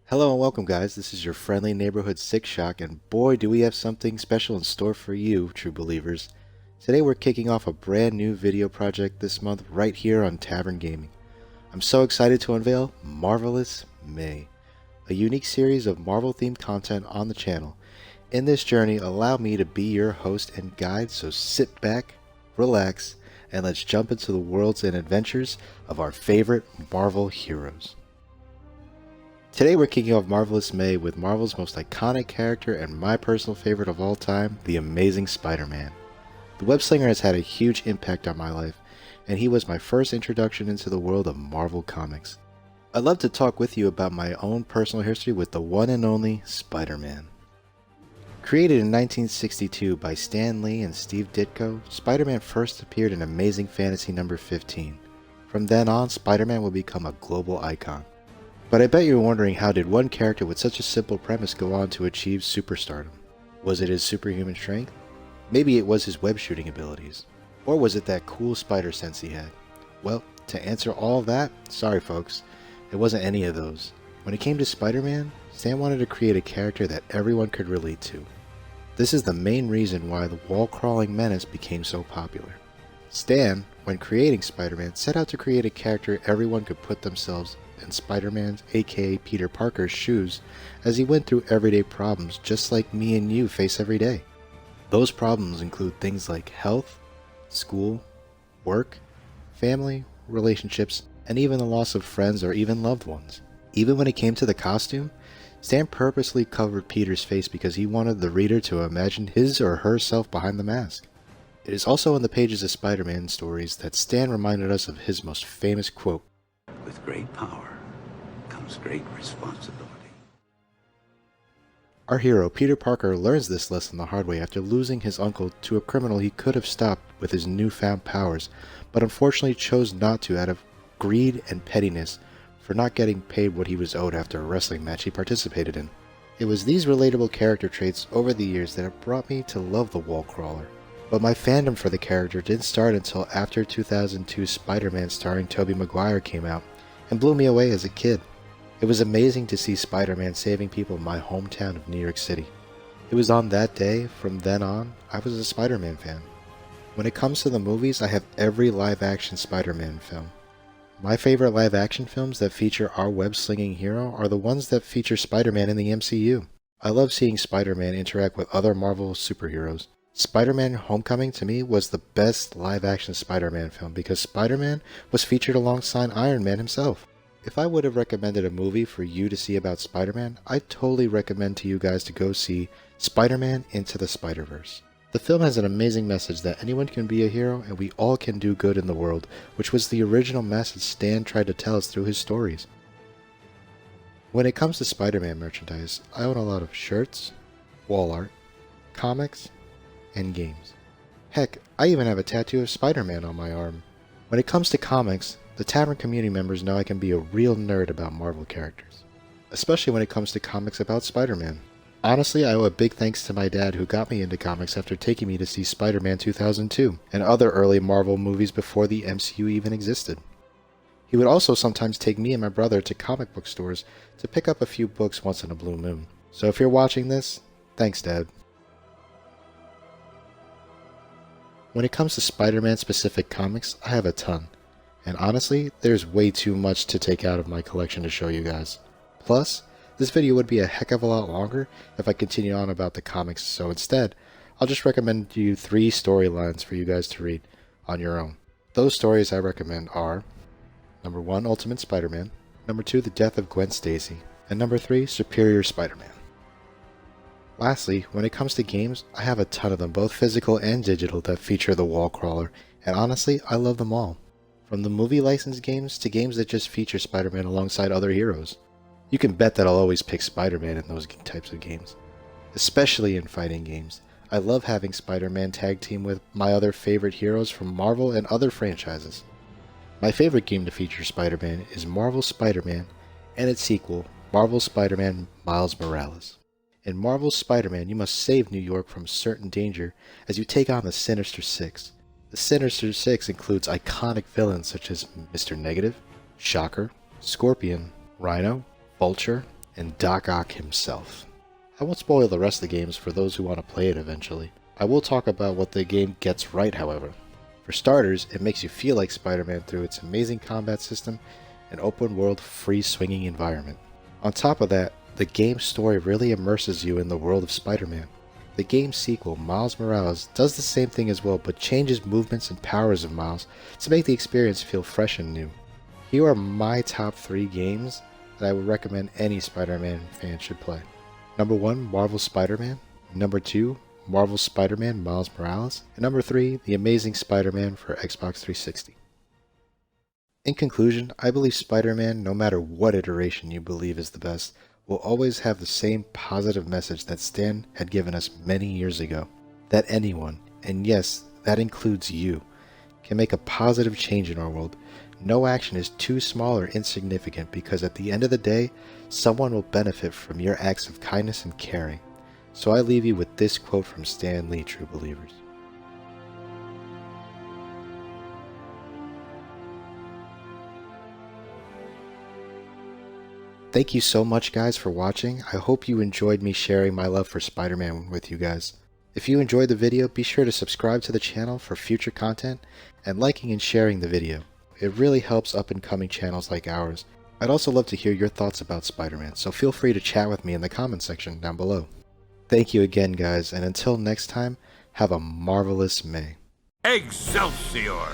Hello and welcome guys, this is your friendly neighborhood Sickshock, and boy do we have something special in store for you, true believers. Today we're kicking off a brand new video project this month right here on Tavern Gaming. I'm so excited to unveil Marvelous May, a unique series of Marvel themed content on the channel. In this journey, allow me to be your host and guide, so sit back, relax, and let's jump into the worlds and adventures of our favorite Marvel heroes. Today we're kicking off Marvelous May with Marvel's most iconic character and my personal favorite of all time, the amazing Spider-Man. The webslinger has had a huge impact on my life, and he was my first introduction into the world of Marvel Comics. I'd love to talk with you about my own personal history with the one and only Spider-Man. Created in 1962 by Stan Lee and Steve Ditko, Spider-Man first appeared in Amazing Fantasy number 15. From then on, Spider-Man would become a global icon. But I bet you're wondering, how did one character with such a simple premise go on to achieve superstardom? Was it his superhuman strength? Maybe it was his web shooting abilities. Or was it that cool spider sense he had? Well, to answer all that, sorry folks, it wasn't any of those. When it came to Spider-Man, Stan wanted to create a character that everyone could relate to. This is the main reason why the wall-crawling menace became so popular. Stan, when creating Spider-Man, set out to create a character everyone could put themselves in Spider-Man's, aka Peter Parker's, shoes as he went through everyday problems just like me and you face every day. Those problems include things like health, school, work, family, relationships, and even the loss of friends or even loved ones. Even when it came to the costume, Stan purposely covered Peter's face because he wanted the reader to imagine his or herself behind the mask. It is also in the pages of Spider-Man stories that Stan reminded us of his most famous quote, "With great power comes great responsibility." Our hero, Peter Parker, learns this lesson the hard way after losing his uncle to a criminal he could have stopped with his newfound powers, but unfortunately chose not to out of greed and pettiness for not getting paid what he was owed after a wrestling match he participated in. It was these relatable character traits over the years that have brought me to love the wall crawler. But my fandom for the character didn't start until after 2002 Spider-Man starring Tobey Maguire came out and blew me away as a kid. It was amazing to see Spider-Man saving people in my hometown of New York City. It was on that day, from then on, I was a Spider-Man fan. When it comes to the movies, I have every live-action Spider-Man film. My favorite live-action films that feature our web-slinging hero are the ones that feature Spider-Man in the MCU. I love seeing Spider-Man interact with other Marvel superheroes. Spider-Man Homecoming to me was the best live-action Spider-Man film because Spider-Man was featured alongside Iron Man himself. If I would have recommended a movie for you to see about Spider-Man, I'd totally recommend to you guys to go see Spider-Man Into the Spider-Verse. The film has an amazing message that anyone can be a hero and we all can do good in the world, which was the original message Stan tried to tell us through his stories. When it comes to Spider-Man merchandise, I own a lot of shirts, wall art, comics, and games. Heck, I even have a tattoo of Spider-Man on my arm. When it comes to comics, the Tavern community members know I can be a real nerd about Marvel characters, especially when it comes to comics about Spider-Man. Honestly, I owe a big thanks to my dad who got me into comics after taking me to see Spider-Man 2002 and other early Marvel movies before the MCU even existed. He would also sometimes take me and my brother to comic book stores to pick up a few books once in a blue moon. So if you're watching this, thanks Dad. When it comes to Spider-Man specific comics, I have a ton. And honestly, there's way too much to take out of my collection to show you guys. Plus, this video would be a heck of a lot longer if I continued on about the comics, so instead, I'll just recommend you 3 storylines for you guys to read on your own. Those stories I recommend are number 1, Ultimate Spider-Man, number 2, The Death of Gwen Stacy, and number 3, Superior Spider-Man. Lastly, when it comes to games, I have a ton of them, both physical and digital, that feature the wall crawler, and honestly, I love them all. From the movie licensed games to games that just feature Spider-Man alongside other heroes. You can bet that I'll always pick Spider-Man in those types of games. Especially in fighting games. I love having Spider-Man tag team with my other favorite heroes from Marvel and other franchises. My favorite game to feature Spider-Man is Marvel Spider-Man and its sequel, Marvel Spider-Man Miles Morales. In Marvel Spider-Man, you must save New York from certain danger as you take on the Sinister Six. The Sinister Six includes iconic villains such as Mr. Negative, Shocker, Scorpion, Rhino, Vulture, and Doc Ock himself. I won't spoil the rest of the games for those who want to play it eventually. I will talk about what the game gets right, however. For starters, it makes you feel like Spider-Man through its amazing combat system and open-world, free-swinging environment. On top of that, the game's story really immerses you in the world of Spider-Man. The game's sequel, Miles Morales, does the same thing as well, but changes movements and powers of Miles to make the experience feel fresh and new. Here are my top 3 games that I would recommend any Spider-Man fan should play. Number 1, Marvel's Spider-Man. Number 2, Marvel's Spider-Man Miles Morales. And number 3, The Amazing Spider-Man for Xbox 360. In conclusion, I believe Spider-Man, no matter what iteration you believe is the best, will always have the same positive message that Stan had given us many years ago. That anyone, and yes, that includes you, can make a positive change in our world. No action is too small or insignificant because at the end of the day, someone will benefit from your acts of kindness and caring. So I leave you with this quote from Stan Lee, true believers. Thank you so much guys for watching. I hope you enjoyed me sharing my love for Spider-Man with you guys. If you enjoyed the video, be sure to subscribe to the channel for future content and liking and sharing the video. It really helps up and coming channels like ours. I'd also love to hear your thoughts about Spider-Man, so feel free to chat with me in the comment section down below. Thank you again guys, and until next time, have a marvelous May. Excelsior!